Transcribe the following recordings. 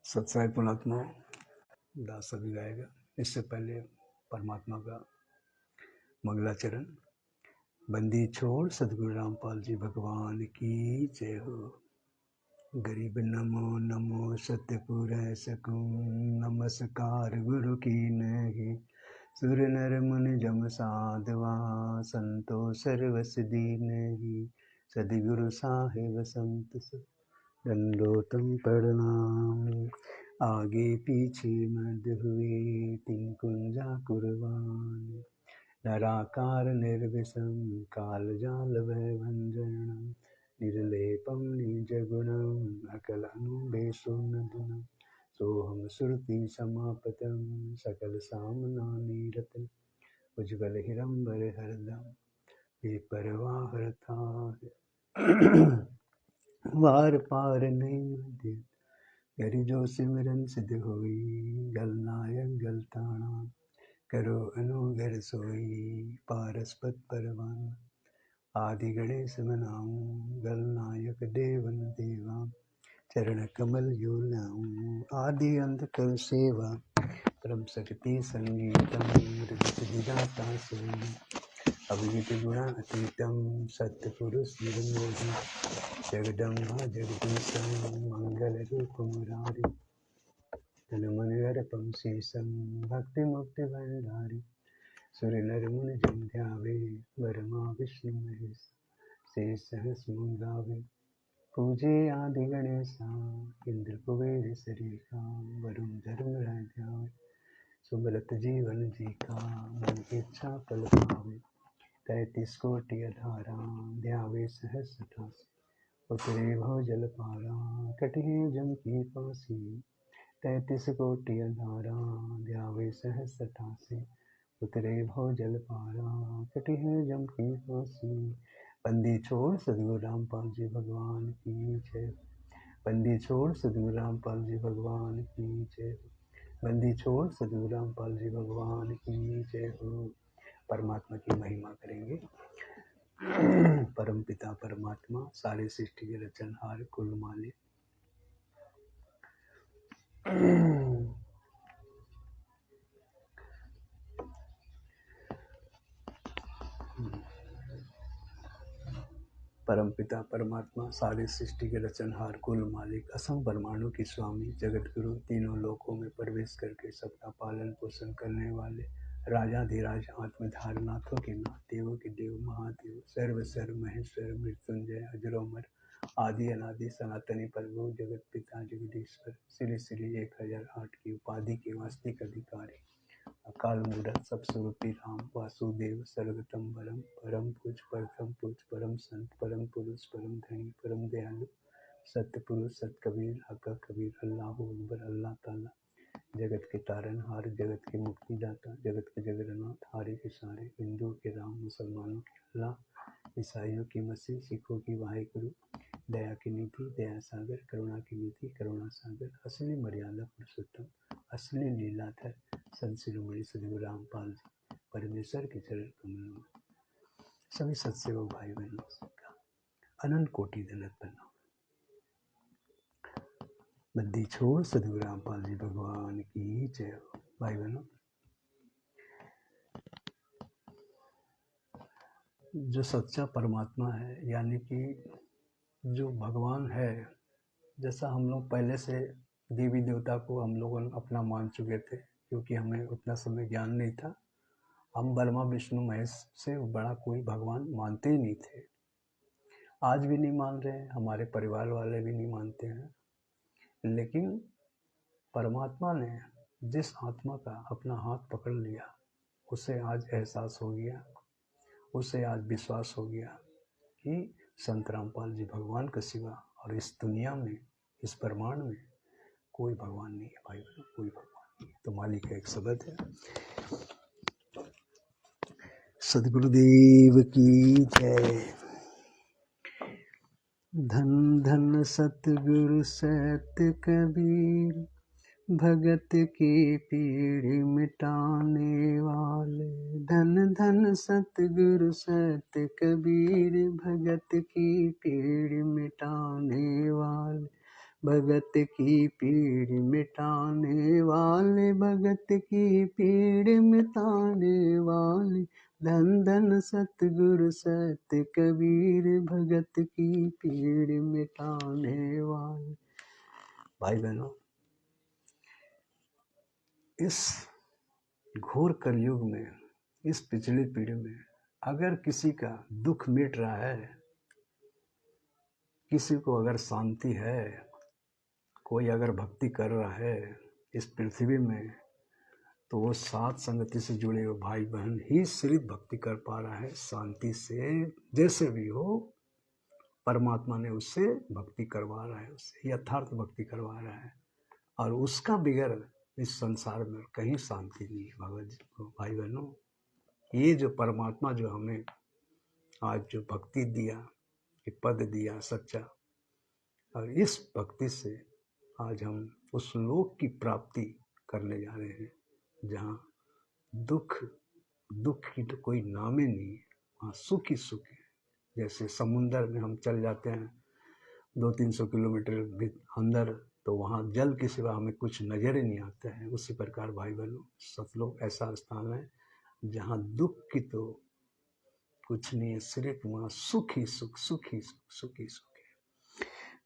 सत्साई पुणात्मा दास अभी गाएगा। इससे पहले परमात्मा का मंगलाचरण। बंदी छोड़ सदगुरु रामपाल जी भगवान की जय हो। गरीब नमो नमो सत्यपुर सकूं, नमस्कार गुरु की नहीं। सुर नर मुनि जम साधवा, संतो सर्वस दीन ही। सदगुरु साहिब संत दंडोतम प्रणाम। आगे पीछे मध्य हुए तीन कुंजा कुर्बान। नराकार निर्विषम काल जाल भय भंजनम। निर्लेपम निजगुणम अकलनुबेशुनदनम। सोहम श्रुति समापतम सकल सामनानि रतन। उज्ज्वल हिरंबर हरदम बेपरवाह रथा। वार पार नहीं मध्य गरि जो सिमरन सिद्ध होई। गल नायक गल ताना करो अनुगर सोई। पारस्पत परवान आदि गणेश मनाऊं। गल नायक देवन देवा चरण कमल जो लाऊं। आदि अंत कर सेवा परम शक्ति संगीतम। हृदय विधाता सोई अभिजित गुणातीतम। सत्य पुरुष निर्मोही जगदम्बा जगदीशं। मंगल रूप मुरारी तन मन अर्पम शेषम। भक्ति मुक्ति भंडारी सुर नर मुनि जन ध्यावे। ब्रह्मा विष्णु महेश शेष सहस गावे। पूजे आदि गणेशा इंद्र कुबेर सरीखा। वरुण धर्म ध्यावे सुब्रत जीवन जी का। मन इच्छा फल पावे 33 कोटि अधारा। ध्यावे सहस 88 उतरे भव जल पारा। कटिहे जम की फांसी 33 कोटि अधारा। ध्यावे सहस 88 उतरे भव जल पारा। कटिहे जम की फांसी। बंदी छोड़ सदगुरु रामपाल जी भगवान की जय। बंदी छोड़ सदगुरु रामपाल जी भगवान की जय। बंदी छोड़ सदगुरु रामपाल जी भगवान की जय हो। परमात्मा की महिमा करेंगे। परम पिता परमात्मा सारे सृष्टि के रचनहार कुल मालिक। परम पिता परमात्मा सारे सृष्टि के रचनहार कुल मालिक असम परमाणु की स्वामी जगत गुरु तीनों लोकों में प्रवेश करके सबका पालन पोषण करने वाले राजाधिराज आत्मधारनाथों के नाथ देवों के देव महादेव सर्व सर्व महेश्वर मृत्युंजय अजरोमर आदि अनादि सनातनी प्रभु जगत पिता जगदीश्वर श्री श्री 1008 की उपाधि के वास्तविक अधिकारी अकाल मूरत सब स्वरूपी राम वासुदेव सर्वगतम परम परम पूज परम पूज परम संत परम पुरुष परम धनी परम दयालु सत्य पुरुष सत कबीर हक कबीर अल्लाह अकबर अल्लाह ताला जगत के तारनहार जगत के मुक्तिदाता जगत के जगन्नाथ हारे के सारे हिंदुओं के राम मुसलमानों के अल्लाह ईसाइयों की मसीह सिखों की वाहिगुरु दया की निधि दया सागर करुणा की निधि करुणा सागर असली मर्यादा पुरुषोत्तम असली लीलाधर संत शिरोमणि सदगुरु रामपाल जी परमेश्वर के चरण कमलों में सभी सत्सेवक भाई बहनों का अनंत कोटि दंडवत प्रणाम। बंदी छोड़ सदगुरु रामपाल जी भगवान की जय हो। भाई बहनों, जो सच्चा परमात्मा है यानी कि जो भगवान है, जैसा हम लोग पहले से देवी देवता को हम लोगों ने अपना मान चुके थे क्योंकि हमें उतना समय ज्ञान नहीं था। हम ब्रह्मा विष्णु महेश से बड़ा कोई भगवान मानते ही नहीं थे। आज भी नहीं मान रहे हैं, हमारे परिवार वाले भी नहीं मानते हैं। लेकिन परमात्मा ने जिस आत्मा का अपना हाथ पकड़ लिया उसे आज एहसास हो गया, उसे आज विश्वास हो गया कि संत रामपाल जी भगवान के सिवा और इस दुनिया में इस ब्रह्मांड में कोई भगवान नहीं है। भाई कोई भगवान नहीं है। तो मालिक का एक शब्द है, सदगुरुदेव की जय। धन धन सतगुरु सत्य कबीर भगत की पीढ़ी मिटाने वाले। धन धन सतगुरु सत्य कबीर भगत की पीढ़ी मिटाने वाले। भगत की पीड़ मिटाने वाले, भगत की पीड़ मिटाने वाले, धन धन सतगुरु सत कबीर, भगत की पीड़ मिटाने वाले। भाई बहनों, इस घोर कलयुग में, इस पिछली पीढ़ी में अगर किसी का दुख मिट रहा है, किसी को अगर शांति है, कोई अगर भक्ति कर रहा है इस पृथ्वी में, तो वो साथ संगति से जुड़े हुए भाई बहन ही सिर्फ भक्ति कर पा रहा है शांति से। जैसे भी हो, परमात्मा ने उससे भक्ति करवा रहा है, उससे यथार्थ भक्ति करवा रहा है, और उसका बगैर इस संसार में कहीं शांति नहीं है। भगवत जी भाई बहनों, ये जो परमात्मा जो हमें आज जो भक्ति दिया, ये पद दिया सच्चा, और इस भक्ति से आज हम उस लोक की प्राप्ति करने जा रहे हैं जहाँ दुख की तो कोई नाम ही नहीं है, वहाँ सुख ही सुख है। जैसे समुंदर में हम चल जाते हैं 200-300 किलोमीटर अंदर, तो वहाँ जल के सिवा हमें कुछ नजर ही नहीं आता है। उसी प्रकार भाई बहनों, सतलोक ऐसा स्थान है जहाँ दुख की तो कुछ नहीं है, सिर्फ वहाँ सुख ही सुख, सुख ही सुख, सुख ही सुख है।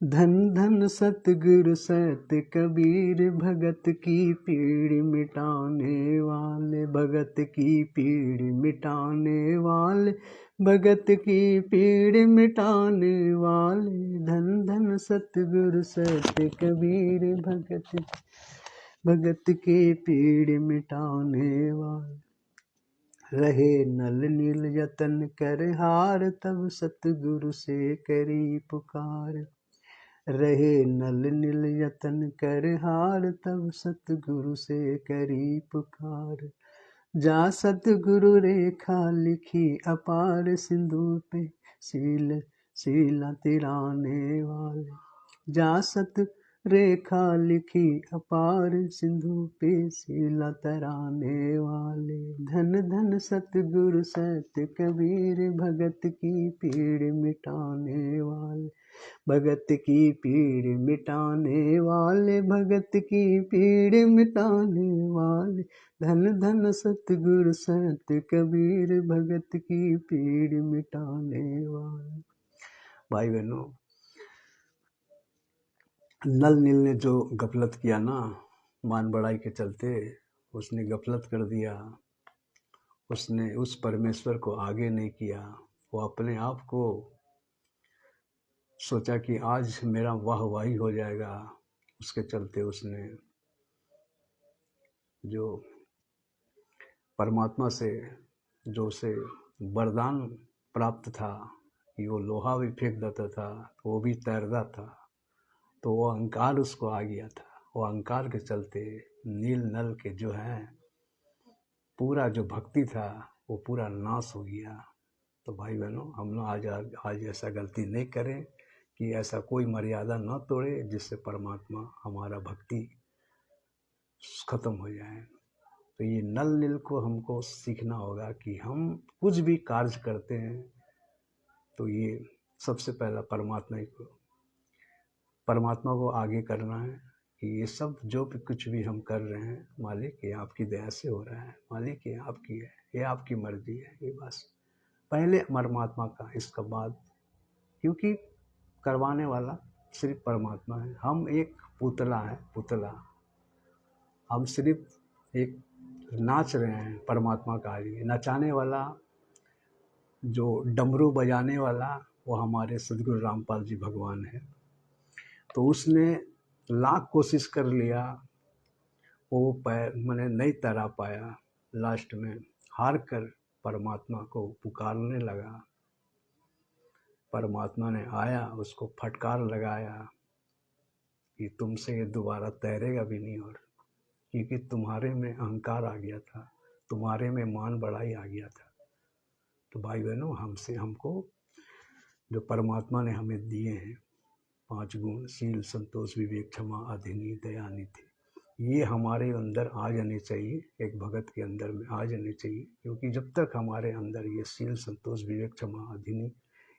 धन धन सतगुरु सत कबीर, भगत की पीड़ मिटाने वाले, भगत की पीड़ मिटाने वाले, भगत की पीड़ मिटाने वाले, धन धन सतगुरु सत कबीर, भगत की पीड़ मिटाने वाले। रहे नल नील यतन कर हार, तब सतगुरु से करी पुकार। रहे नल नील यतन कर हार, तब सतगुरु से करी पुकार। जा सतगुरु रेखा लिखी अपार, सिंधु पे शीला तिराने वाले। जा सत रेखा लिखी अपार, सिंधु पे शीला तराने वाले। धन धन सतगुरु सत कबीर, भगत की पीड़ मिटाने वाले, भगत की पीड़ मिटाने वाले, भगत की पीड़ मिटाने वाले। धन धन सतगुरु सत कबीर, भगत की पीड़ मिटाने वाले। भाई बहनों, नल नील ने जो गफलत किया ना, मान बढ़ाई के चलते उसने गफलत कर दिया, उसने उस परमेश्वर को आगे नहीं किया। वो अपने आप को सोचा कि आज मेरा वाहवाही हो जाएगा, उसके चलते उसने जो परमात्मा से जो उसे वरदान प्राप्त था कि वो लोहा भी फेंक देता था, वो भी तैरता था, तो वो अहंकार उसको आ गया था। वो अहंकार के चलते नील नल के जो है पूरा जो भक्ति था वो पूरा नाश हो गया। तो भाई बहनों, हम लोग आज ऐसा गलती नहीं करें कि ऐसा कोई मर्यादा न तोड़े जिससे परमात्मा हमारा भक्ति खत्म हो जाए। तो ये नल नील को हमको सीखना होगा कि हम कुछ भी कार्य करते हैं तो ये सबसे पहला परमात्मा को आगे करना है कि ये सब जो भी कुछ भी हम कर रहे हैं, मालिक ये आपकी दया से हो रहा है, मालिक ये आपकी है, ये आपकी मर्जी है। ये बस पहले परमात्मा का, इसका बाद, क्योंकि करवाने वाला सिर्फ परमात्मा है। हम एक पुतला है, पुतला। हम सिर्फ एक नाच रहे हैं परमात्मा का आगे। नचाने वाला, जो डमरू बजाने वाला, वो हमारे सदगुरु रामपाल जी भगवान है। तो उसने लाख कोशिश कर लिया, वो मैंने नहीं तैरा पाया। लास्ट में हार कर परमात्मा को पुकारने लगा। परमात्मा ने आया, उसको फटकार लगाया कि तुमसे ये दोबारा तैरेगा भी नहीं, और क्योंकि तुम्हारे में अहंकार आ गया था, तुम्हारे में मान बढ़ाई आ गया था। तो भाई बहनों, हमको जो परमात्मा ने हमें दिए हैं 5 गुण, शील, संतोष, विवेक, क्षमा, अधीनी, दया, नीति, ये हमारे अंदर आ जाने चाहिए, एक भगत के अंदर में आ जाने चाहिए। क्योंकि जब तक हमारे अंदर ये शील, संतोष, विवेक, क्षमा, अधीनी,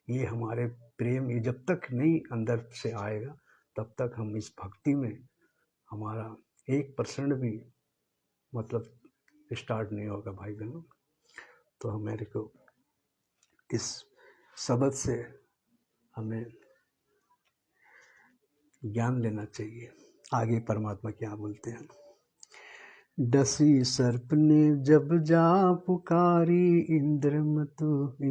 ये हमारे प्रेम, ये जब तक नहीं अंदर से आएगा तब तक हम इस भक्ति में हमारा 1% भी मतलब स्टार्ट नहीं होगा भाई बहनों। तो हमारे को इस सबद से हमें ज्ञान लेना चाहिए। आगे परमात्मा क्या बोलते हैं। डसी सर्प ने जब जा पुकारी, इंद्रमती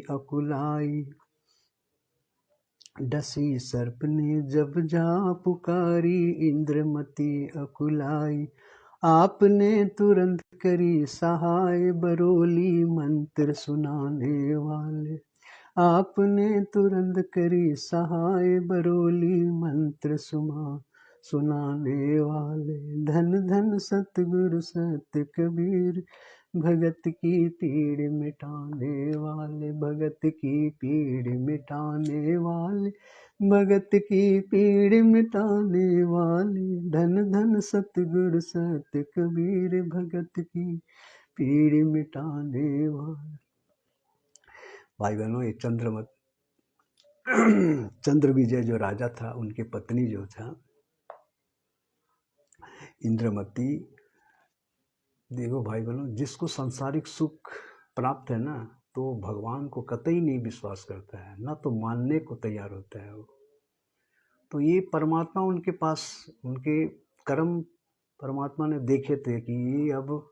अकुलाई। डसी सर्प ने जब जा पुकारी, इंद्रमती अकुलाई। आपने तुरंत करी सहाय, बरोली मंत्र सुनाने वाले। आपने तुरंत करी सहाय, बरोली मंत्र सुनाने वाले। धन धन सतगुरु सत कबीर, भगत की पीड़ मिटाने वाले। भगत की पीड़ मिटाने वाले, भगत की पीड़ मिटाने वाले। धन धन सतगुरु सत कबीर, भगत की पीड़ मिटाने वाले। भाई बहनों, ये चंद्र विजय जो राजा था, उनकी पत्नी जो था इंद्रमती, देखो भाई बहनों, जिसको सांसारिक सुख प्राप्त है ना, तो भगवान को कतई नहीं विश्वास करता है, ना तो मानने को तैयार होता है वो। तो ये परमात्मा उनके पास, उनके कर्म परमात्मा ने देखे थे कि ये अब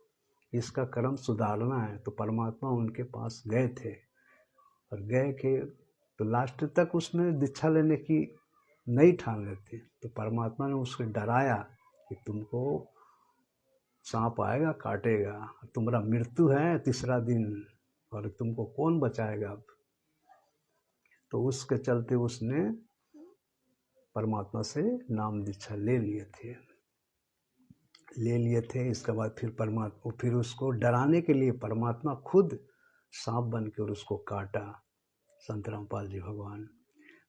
इसका कर्म सुधारना है, तो परमात्मा उनके पास गए थे। और गए के तो लास्ट तक उसने दीक्षा लेने की नहीं ठान लेते, तो परमात्मा ने उसको डराया कि तुमको सांप आएगा काटेगा, तुम्हारा मृत्यु है 3रा दिन, और तुमको कौन बचाएगा अब। तो उसके चलते उसने परमात्मा से नाम दीक्षा ले लिए थे। इसके बाद फिर उसको डराने के लिए परमात्मा खुद सांप बनकर उसको काटा, संत रामपाल जी भगवान।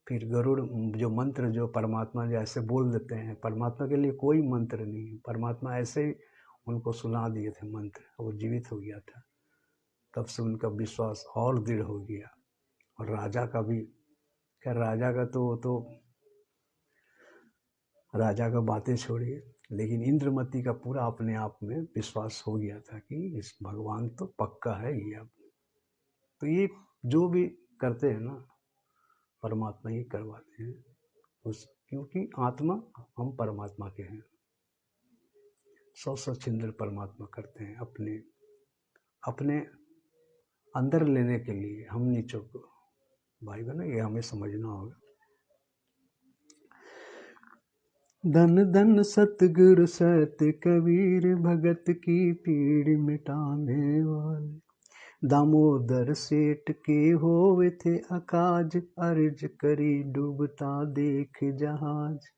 फिर गरुड़ जो मंत्र जो परमात्मा जो ऐसे बोल देते हैं, परमात्मा के लिए कोई मंत्र नहीं, परमात्मा ऐसे ही उनको सुना दिए थे मंत्र, वो जीवित हो गया था। तब से उनका विश्वास और दृढ़ हो गया। और राजा का भी, खैर राजा का तो राजा का बातें छोड़िए, लेकिन इंद्रमती का पूरा अपने आप में विश्वास हो गया था कि इस भगवान तो पक्का है ये। अब तो ये जो भी करते हैं ना, परमात्मा ही करवाते हैं क्योंकि आत्मा हम परमात्मा के हैं। 100 छिंदर परमात्मा करते हैं अपने अंदर लेने के लिए हम नीचों को। भाई बहनों, ये हमें समझना होगा। धन धन सतगुरु सत कबीर, भगत की पीड़ मिटाने वाले। दामोदर सेठ के होवे थे अकाज, अर्ज करी डूबता देख जहाज।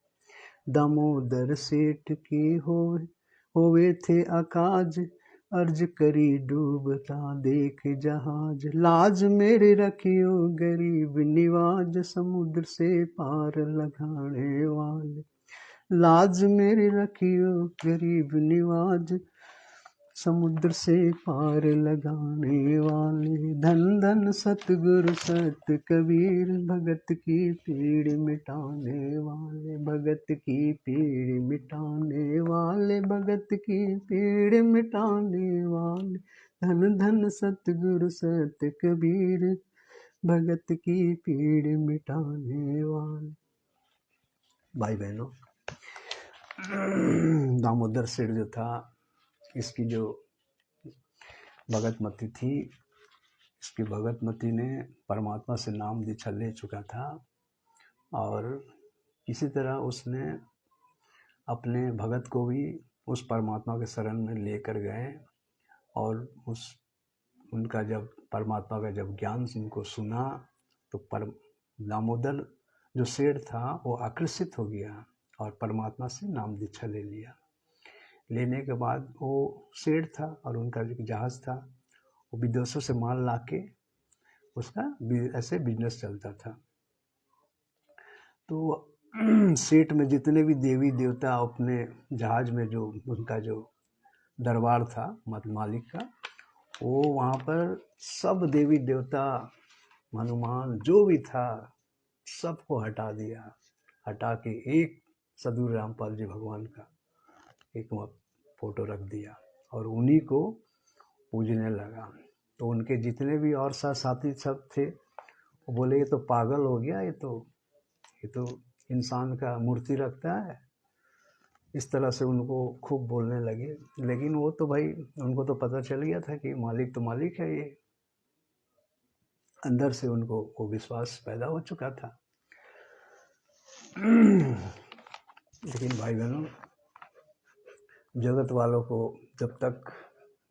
दामोदर सेठ के होवे थे अकाज, अर्ज करी डूबता देख जहाज। लाज मेरे रखियो गरीब निवाज, समुद्र से पार लगाने वाले। लाज मेरी रखियो गरीब निवाज, समुद्र से पार लगाने वाले। धन धन सतगुरु सत कबीर, भगत की पीड़ मिटाने वाले। भगत की पीड़ मिटाने वाले, भगत की पीड़ मिटाने वाले। धन धन सतगुरु सत कबीर, भगत की पीड़ मिटाने वाले। भाई बहनों, दामोदर सेठ जो था, इसकी जो भगतमती थी, इसकी भगतमती ने परमात्मा से नाम दीक्षा ले चुका था, और इसी तरह उसने अपने भगत को भी उस परमात्मा के शरण में लेकर गए। और उनका जब परमात्मा का जब ज्ञान उनको सुना, तो दामोदर जो सेठ था वो आकर्षित हो गया और परमात्मा से नाम दीक्षा ले लिया। लेने के बाद वो सेठ था और उनका जो जहाज था वो विदेशों से माल लाके उसका ऐसे बिजनेस चलता था। तो सेठ में जितने भी देवी देवता अपने जहाज में, जो उनका जो दरबार था मालिक का, वो वहाँ पर सब देवी देवता हनुमान जो भी था सबको हटा दिया, हटा के एक सदगुरु रामपाल जी भगवान का एक फोटो रख दिया और उन्हीं को पूजने लगा। तो उनके जितने भी और साथी सब थे वो बोले ये तो पागल हो गया, ये तो इंसान का मूर्ति रखता है। इस तरह से उनको खूब बोलने लगे। लेकिन वो तो भाई उनको तो पता चल गया था कि मालिक तो मालिक है, ये अंदर से उनको वो विश्वास पैदा हो चुका था। लेकिन भाई बहनों, जगत वालों को जब तक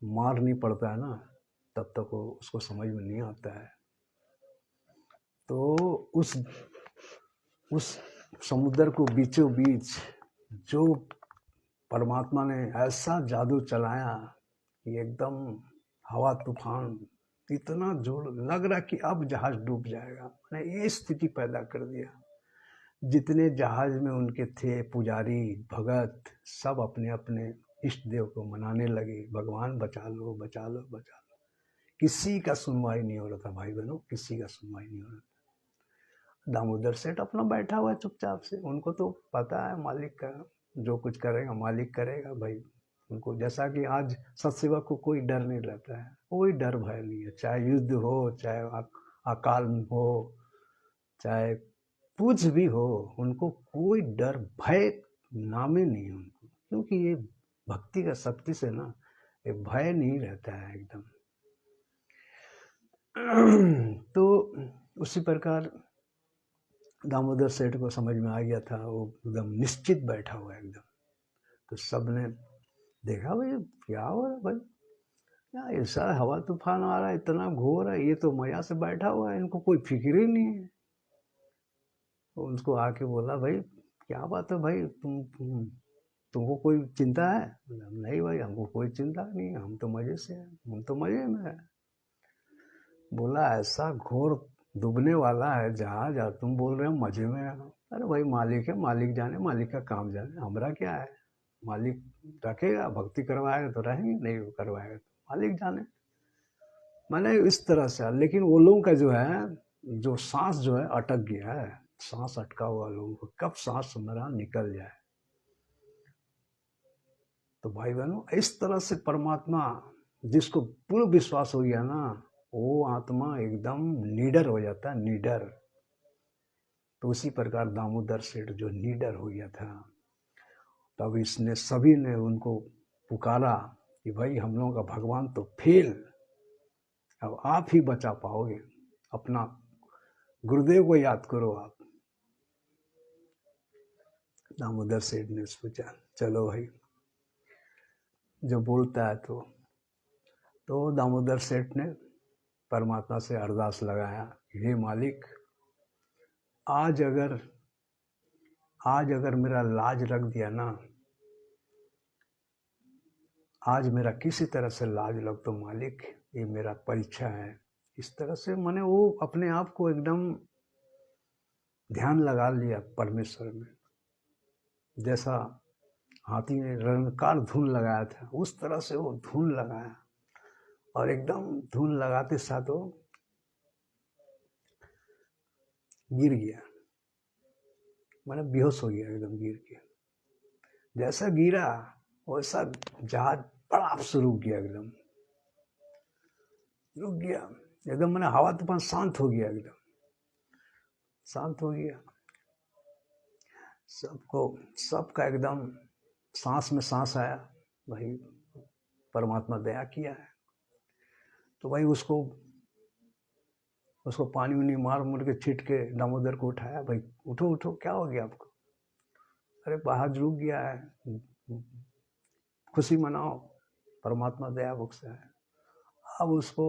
मार नहीं पड़ता है ना, तब तक वो उसको समझ में नहीं आता है। तो उस समुद्र को बीचों बीच जो परमात्मा ने ऐसा जादू चलाया कि एकदम हवा तूफान इतना जोर लग रहा कि अब जहाज डूब जाएगा, मैंने ये स्थिति पैदा कर दिया। जितने जहाज में उनके थे पुजारी भगत सब अपने अपने इष्ट देव को मनाने लगे, भगवान बचा लो बचा लो बचा लो। किसी का सुनवाई नहीं हो रहा था भाई बहनों, किसी का सुनवाई नहीं हो रहा था। दामोदर सेठ अपना बैठा हुआ चुपचाप से, उनको तो पता है मालिक का जो कुछ करेगा मालिक करेगा भाई। उनको जैसा कि आज सत्सेवा को कोई डर नहीं रहता है, कोई डर भय नहीं है, चाहे युद्ध हो, चाहे अकाल हो, चाहे कुछ भी हो, उनको कोई डर भय नामे नहीं है उनको, क्योंकि ये भक्ति का शक्ति से ना ये भय नहीं रहता है एकदम। तो उसी प्रकार दामोदर सेठ को समझ में आ गया था, वो एकदम निश्चित बैठा हुआ एकदम। तो सबने देखा भाई क्या हो रहा है भाई, क्या ऐसा हवा तूफान आ रहा है, इतना घोर है, ये तो मजा से बैठा हुआ है, इनको कोई फिक्र ही नहीं है। तो उसको आके बोला भाई क्या बात है भाई, तुमको कोई चिंता है? नहीं भाई हमको कोई चिंता नहीं, हम तो मजे से हैं, हम तो मजे में है। बोला ऐसा घोर डूबने वाला है जहाज और तुम बोल रहे हो मजे में है। अरे भाई मालिक है, मालिक जाने, मालिक का काम जाने, हमारा क्या है। मालिक रखेगा, भक्ति करवाएगा तो रहेंगे, नहीं करवाएगा तो मालिक जाने। मैंने इस तरह से, लेकिन वो लोगों का जो है जो सांस जो है अटक गया है, सांस अटका हुआ लोगों को कब सांस मेरा निकल जाए। तो भाई बहनों इस तरह से परमात्मा जिसको पूर्ण विश्वास हो गया ना, वो आत्मा एकदम निडर हो जाता है, निडर। तो उसी प्रकार दामोदर सेठ जो निडर हो गया था, तब इसने सभी ने उनको पुकारा कि भाई हम लोगों का भगवान तो फेल, अब आप ही बचा पाओगे, अपना गुरुदेव को याद करो आप। दामोदर सेठ ने सोचा चलो भाई जो बोलता है तो दामोदर सेठ ने परमात्मा से अरदास लगाया, हे मालिक आज अगर मेरा लाज रख दिया ना, आज मेरा किसी तरह से लाज लग तो मालिक ये मेरा परीक्षा है। इस तरह से मैंने वो अपने आप को एकदम ध्यान लगा लिया परमेश्वर में, जैसा हाथी ने रंगकार धुन लगाया था उस तरह से वो धुन लगाया, और एकदम धुन लगाते साथ वो गिर गया, मैंने बेहोश हो गया एकदम गिर के। जैसा गिरा वैसा जहाज बड़ा से रुक गया, एकदम रुक गया एकदम, मैंने हवा तूफान शांत हो गया, एकदम शांत हो गया। सबका एकदम सांस में सांस आया, भाई परमात्मा दया किया है। तो भाई उसको पानी उनी मार मुड़ के छिट के दामोदर को उठाया, भाई उठो उठो क्या हो गया आपको? अरे जहाज रुक गया है, खुशी मनाओ, परमात्मा दया बख्शा है। अब उसको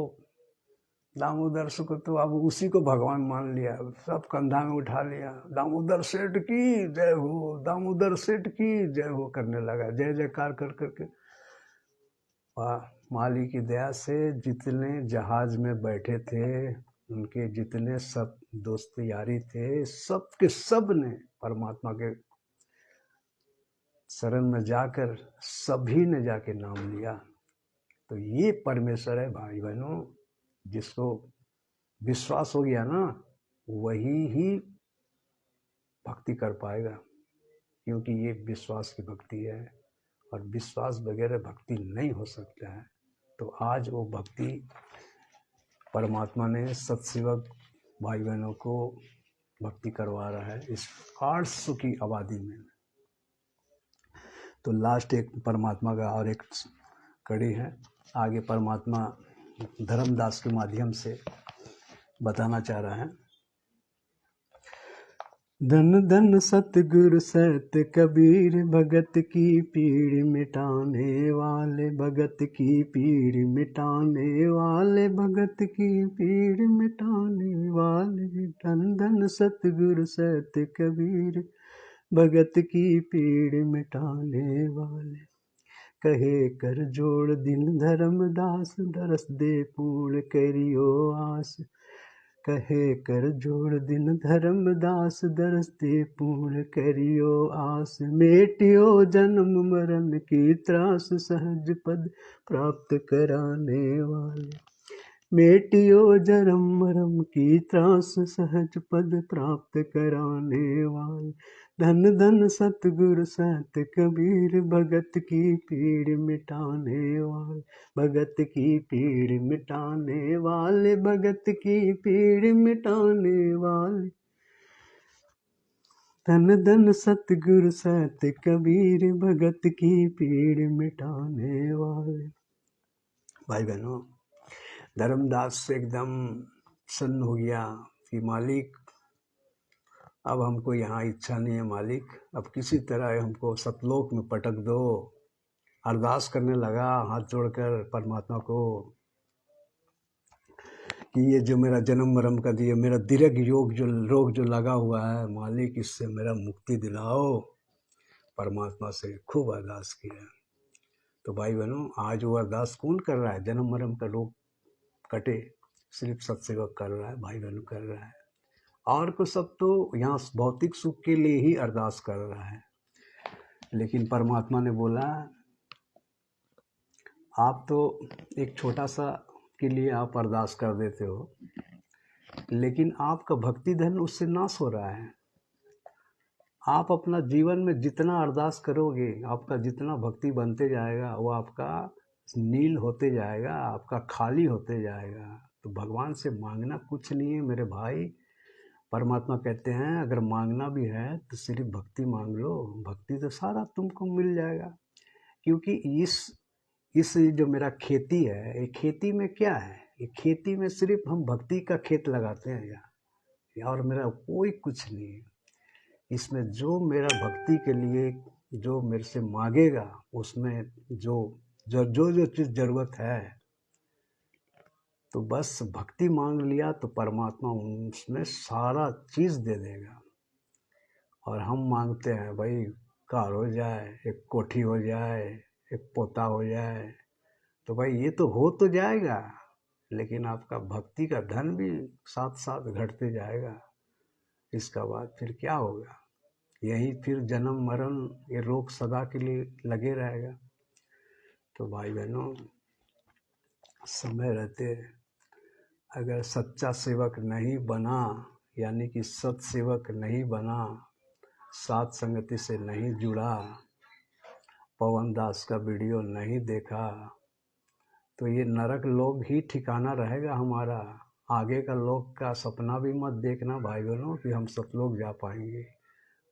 दामोदर को तो अब उसी को भगवान मान लिया, सब कंधा में उठा लिया, दामोदर सेठ की जय हो, दामोदर सेठ की जय हो करने लगा, जय जयकार कर करके। माली की दया से जितने जहाज में बैठे थे, उनके जितने सब दोस्त यारी थे, सब के सब ने परमात्मा के शरण में जाकर सभी ने जाके नाम लिया। तो ये परमेश्वर है भाई बहनों, जिसको विश्वास हो गया ना वही ही भक्ति कर पाएगा, क्योंकि ये विश्वास की भक्ति है और विश्वास बगैर भक्ति नहीं हो सकता है। तो आज वो भक्ति परमात्मा ने सत्सेवक भाई बहनों को भक्ति करवा रहा है इस 800 की आबादी में। तो लास्ट एक परमात्मा का और एक कड़ी है, आगे परमात्मा धर्मदास के माध्यम से बताना चाह रहा है। धन धन सतगुरु सत कबीर, भगत की पीड़ मिटाने वाले, भगत की पीड़ मिटाने वाले, भगत की पीड़ मिटाने वाले। धन धन सतगुरु सत कबीर, भगत की पीड़ मिटाने वाले। कहे कर जोड़ दिन धर्मदास, दरस दे पूर्ण करियो आस। कहे कर जोड़ दिन धर्मदास, दरस दे पूर्ण करियो आस। मेटियो जन्म मरण की त्रास, सहज पद प्राप्त कराने वाले। मेटियो जन्म मरण की त्रास, सहज पद प्राप्त कराने वाले। धन धन सतगुरु सत कबीर, भगत की पीड़ मिटाने वाले, भगत की पीड़ मिटाने वाले, भगत की पीड़ मिटाने वाले। धन धन सतगुरु सत कबीर, भगत की पीड़ मिटाने वाले। भाई बहनों, धर्मदास एकदम सन्न हो गया कि मालिक अब हमको यहाँ इच्छा नहीं है मालिक, अब किसी तरह हमको सतलोक में पटक दो। अरदास करने लगा हाथ जोड़कर परमात्मा को कि ये जो मेरा जन्म मरण का दिए, मेरा दीर्घ योग जो रोग जो लगा हुआ है मालिक, इससे मेरा मुक्ति दिलाओ। परमात्मा से खूब अरदास किया। तो भाई बहनों, आज वो अरदास कौन कर रहा है? जन्म मरण का रोग कटे, सिर्फ सत्सेवक कर रहा है, भाई बहनों कर रहा है। और को सब तो यहाँ भौतिक सुख के लिए ही अरदास कर रहा है। लेकिन परमात्मा ने बोला आप तो एक छोटा सा के लिए आप अरदास कर देते हो, लेकिन आपका भक्ति धन उससे नाश हो रहा है। आप अपना जीवन में जितना अरदास करोगे, आपका जितना भक्ति बनते जाएगा, वो आपका नील होते जाएगा, आपका खाली होते जाएगा। तो भगवान से मांगना कुछ नहीं है मेरे भाई। परमात्मा कहते हैं अगर मांगना भी है तो सिर्फ भक्ति मांग लो, भक्ति तो सारा तुमको मिल जाएगा। क्योंकि इस जो मेरा खेती है, ये खेती में क्या है? ये खेती में सिर्फ हम भक्ति का खेत लगाते हैं यहाँ, और मेरा कोई कुछ नहीं है इसमें। जो मेरा भक्ति के लिए जो मेरे से मांगेगा, उसमें जो चीज़ ज़रूरत है, तो बस भक्ति मांग लिया तो परमात्मा उसमें सारा चीज़ दे देगा। और हम मांगते हैं भाई कार हो जाए, एक कोठी हो जाए, एक पोता हो जाए, तो भाई ये तो हो तो जाएगा, लेकिन आपका भक्ति का धन भी साथ साथ घटते जाएगा। इसका बाद फिर क्या होगा? यही फिर जन्म मरण, ये रोग सदा के लिए लगे रहेगा। तो भाई बहनों, समय रहते अगर सच्चा सेवक नहीं बना, यानी कि सत्सेवक नहीं बना, साथ संगति से नहीं जुड़ा, पवन दास का वीडियो नहीं देखा, तो ये नरक लोक ही ठिकाना रहेगा हमारा। आगे का लोक का सपना भी मत देखना भाई बहनों कि हम सतलोक जा पाएंगे।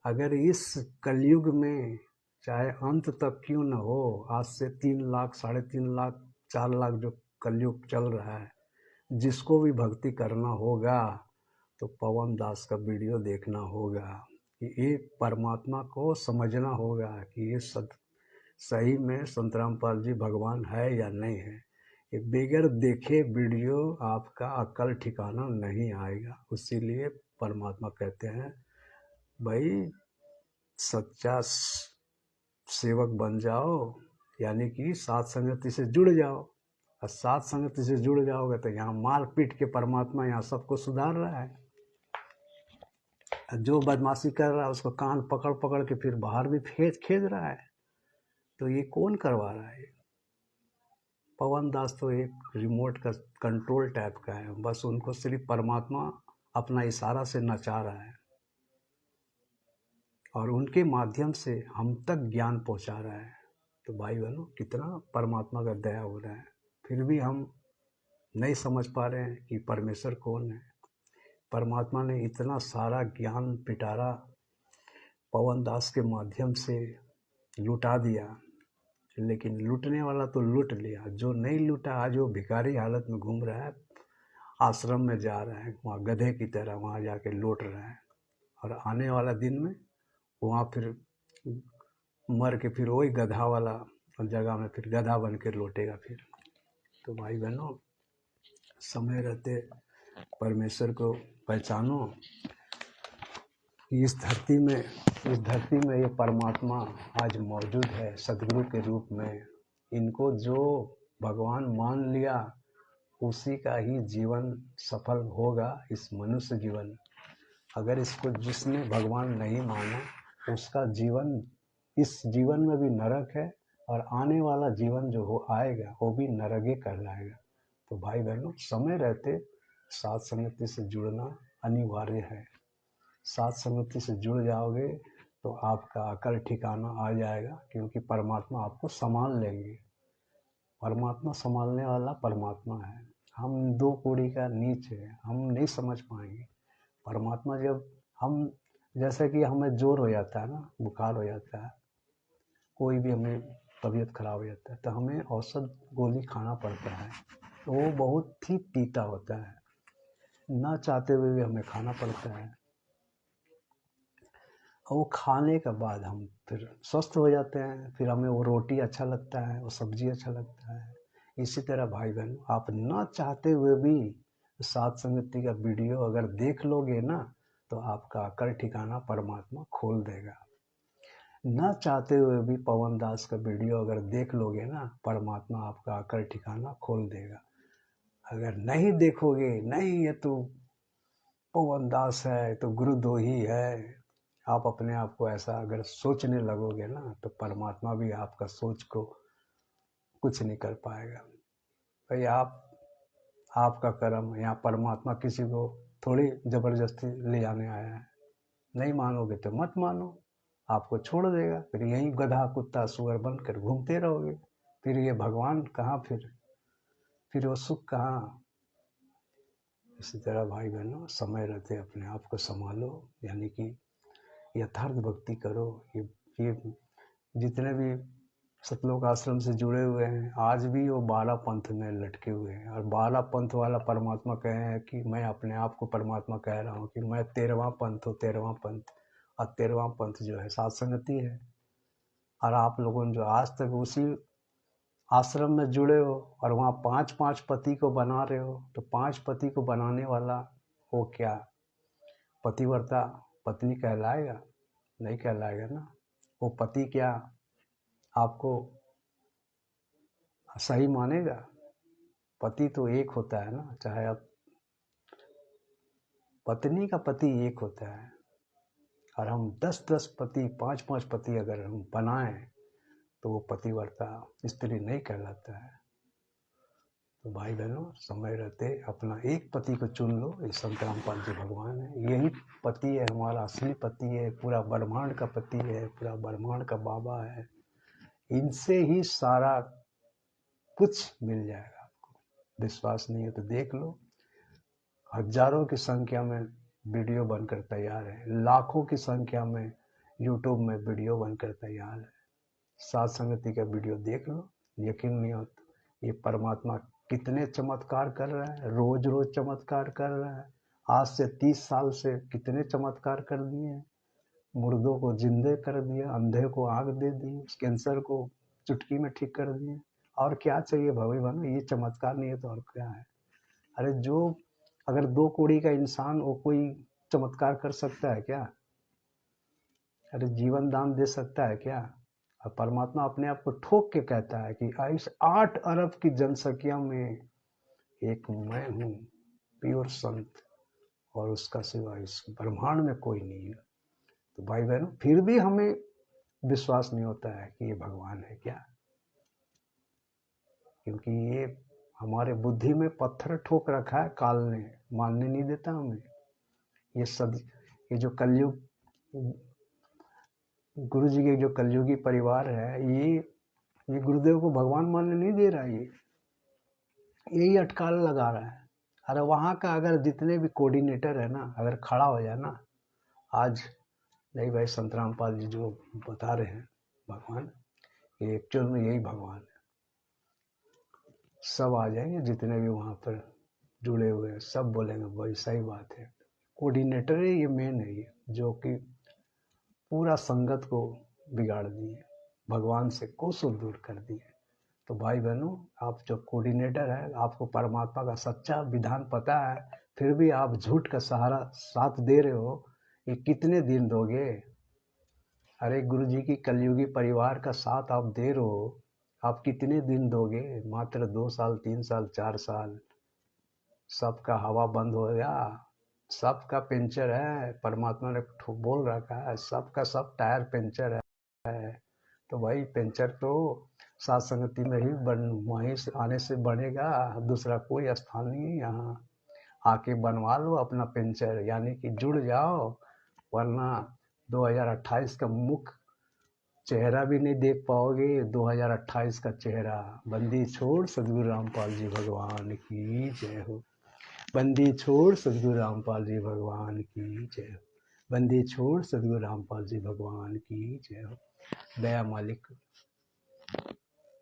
अगर इस कलयुग में चाहे अंत तक क्यों न हो, आज से 3 लाख, 3.5 लाख, 4 लाख जो कलयुग चल रहा है, जिसको भी भक्ति करना होगा तो पवन दास का वीडियो देखना होगा कि ये परमात्मा को समझना होगा कि ये सही में संत रामपाल जी भगवान है या नहीं है। ये बगैर देखे वीडियो आपका अकल ठिकाना नहीं आएगा। इसीलिए परमात्मा कहते हैं भाई सच्चा सेवक बन जाओ, यानी कि साथ संगति से जुड़ जाओ। और साथ संगति से जुड़ जाओगे तो यहाँ मार पीट के परमात्मा यहाँ सबको सुधार रहा है। जो बदमाशी कर रहा है उसको कान पकड़ पकड़ के फिर बाहर भी खेद रहा है। तो ये कौन करवा रहा है? पवन दास तो एक रिमोट का कंट्रोल टाइप का है, बस उनको सिर्फ परमात्मा अपना इशारा से नचा रहा है। और उनके माध्यम से हम तक ज्ञान पहुंचा रहा है। तो भाई बहनों, कितना परमात्मा का दया हो रहा है। फिर भी हम नहीं समझ पा रहे हैं कि परमेश्वर कौन है। परमात्मा ने इतना सारा ज्ञान पिटारा पवन दास के माध्यम से लुटा दिया, लेकिन लूटने वाला तो लूट लिया। जो नहीं लूटा, आज वो भिखारी हालत में घूम रहा है, आश्रम में जा रहा है, वहाँ गधे की तरह वहाँ जाके लौट रहा है। और आने वाला दिन में वहाँ फिर मर के फिर वही गधा वाला जगह में फिर गधा बन के लौटेगा फिर। तो भाई बहनों, समय रहते परमेश्वर को पहचानो कि इस धरती में ये परमात्मा आज मौजूद है सदगुरु के रूप में। इनको जो भगवान मान लिया, उसी का ही जीवन सफल होगा, इस मनुष्य जीवन। अगर इसको जिसने भगवान नहीं माना, उसका जीवन इस जीवन में भी नरक है, और आने वाला जीवन जो हो आएगा वो भी नरक कहलाएगा। तो भाई बहनों, समय रहते साथ संगति से जुड़ना अनिवार्य है। साथ संगति से जुड़ जाओगे तो आपका अकल ठिकाना आ जाएगा, क्योंकि परमात्मा आपको संभाल लेंगे। परमात्मा संभालने वाला परमात्मा है। हम दो कौड़ी का नीच है, हम नहीं समझ पाएंगे। परमात्मा जब हम, जैसे कि हमें जोर हो जाता है ना, बुखार हो जाता है, कोई भी हमें तबीयत खराब हो जाता है, तो हमें औषध गोली खाना पड़ता है। तो वो बहुत ही तीता होता है, ना चाहते हुए भी हमें खाना पड़ता है। और वो खाने के बाद हम फिर स्वस्थ हो जाते हैं। फिर हमें वो रोटी अच्छा लगता है, वो सब्जी अच्छा लगता है। इसी तरह भाई बहन, आप ना चाहते हुए भी सात संगति का वीडियो अगर देख लोगे ना, तो आपका अकल ठिकाना परमात्मा खोल देगा। ना चाहते हुए भी पवन दास का वीडियो अगर देख लोगे ना, परमात्मा आपका अकल ठिकाना खोल देगा। अगर नहीं देखोगे, नहीं ये तो पवन दास है, तो गुरुद्रोही है, आप अपने आप को ऐसा अगर सोचने लगोगे ना, तो परमात्मा भी आपका सोच को कुछ नहीं कर पाएगा। भाई आपका कर्म, यहाँ परमात्मा किसी को थोड़ी जबरदस्ती ले आने आया है। नहीं मानोगे तो मत मानो, आपको छोड़ देगा। फिर यही गधा कुत्ता सुअर बनकर घूमते रहोगे। फिर ये भगवान कहाँ, फिर वो सुख कहाँ। इसी तरह भाई बहनों, समय रहते अपने आप को संभालो, यानी कि यथार्थ भक्ति करो। ये जितने भी सतलोक आश्रम से जुड़े हुए हैं, आज भी वो 12 पंथ में लटके हुए हैं। और 12 पंथ वाला परमात्मा कहे हैं कि मैं अपने आप को परमात्मा कह रहा हूँ कि मैं 13वां पंथ हूँ, 13वां पंथ। और 13वां पंथ जो है सात संगति है। और आप लोगों ने जो आज तक उसी आश्रम में जुड़े हो और वहाँ 5 पति को बना रहे हो, तो 5 पति को बनाने वाला वो क्या पतिव्रता पत्नी कहलाएगा? नहीं कहलाएगा ना। वो पति क्या आपको सही मानेगा? पति तो एक होता है ना, चाहे आप पत्नी का पति एक होता है। और हम 10 पति, 5 पति अगर हम बनाएं, तो वो पतिव्रता स्त्री नहीं कहलाता है। तो भाई बहनों, समय रहते अपना एक पति को चुन लो। ये संत रामपाल जी भगवान है, यही पति है, हमारा असली पति है, पूरा ब्रह्मांड का पति है, पूरा ब्रह्मांड का बाबा है। इनसे ही सारा कुछ मिल जाएगा आपको। विश्वास नहीं है तो देख लो। हजारों की संख्या में वीडियो बनकर तैयार है, लाखों की संख्या में यूट्यूब में वीडियो बनकर तैयार है। सात संगति का वीडियो देख लो, यकीन नहीं होता ये परमात्मा कितने चमत्कार कर रहा है। रोज रोज चमत्कार कर रहा है। आज से 30 साल से कितने चमत्कार कर दिए हैं। मुर्दों को जिंदे कर दिया, अंधे को आँख दे दी, कैंसर को चुटकी में ठीक कर दिए। और क्या चाहिए भगवान? ये चमत्कार नहीं है तो और क्या है? अरे जो अगर 2 कौड़ी का इंसान वो कोई चमत्कार कर सकता है क्या? अरे जीवन दान दे सकता है क्या? और परमात्मा अपने आप को ठोक के कहता है कि इस 8 अरब की जनसंख्या में एक मैं हूँ, प्योर संत, और उसका सिवा इस ब्रह्मांड में कोई नहीं है। तो भाई बहनों, फिर भी हमें विश्वास नहीं होता है कि ये भगवान है क्या, क्योंकि ये हमारे बुद्धि में पत्थर ठोक रखा है काल ने, मानने नहीं देता हमें। ये जो कलयुग गुरु जी के जो कलयुगी परिवार है, ये गुरुदेव को भगवान मानने नहीं दे रहा है, ये यही अटकाल लगा रहा है। अरे वहाँ का अगर जितने भी कोऑर्डिनेटर है ना, अगर खड़ा हो जाए ना आज, नहीं भाई संत रामपाल जी जो बता रहे हैं भगवान, ये एक्चुअल में यही भगवान है। सब आ जाएंगे जितने भी वहाँ पर जुड़े हुए हैं, सब बोलेंगे भाई सही बात है। कोऑर्डिनेटर है ये, मेन है ये, जो कि पूरा संगत को बिगाड़ दिए, भगवान से कोसों दूर कर दिए। तो भाई बहनों, आप जो कोऑर्डिनेटर है, आपको परमात्मा का सच्चा विधान पता है, फिर भी आप झूठ का सहारा साथ दे रहे हो, ये कितने दिन दोगे? अरे गुरु जी की कलयुगी परिवार का साथ आप दे रहे हो, आप कितने दिन दोगे? मात्र 2 साल, 3 साल, 4 साल, सबका हवा बंद हो गया, सबका पंचर है। परमात्मा ने बोल रखा है सबका सब टायर पंचर है। तो भाई पंचर तो साथ संगति में ही वहीं से आने से बनेगा, दूसरा कोई स्थान नहीं है यहाँ। आके बनवा लो अपना पंचर, यानी कि जुड़ जाओ, वरना 2028 का मुख्य चेहरा भी नहीं देख पाओगे। 2028 का चेहरा। बंदी छोड़ सदगुरु रामपाल जी भगवान की जय हो। बंदी छोड़ सदगुरु रामपाल जी भगवान की जय हो। बंदी छोड़ सदगुरु रामपाल जी भगवान की जय हो। दया मालिक।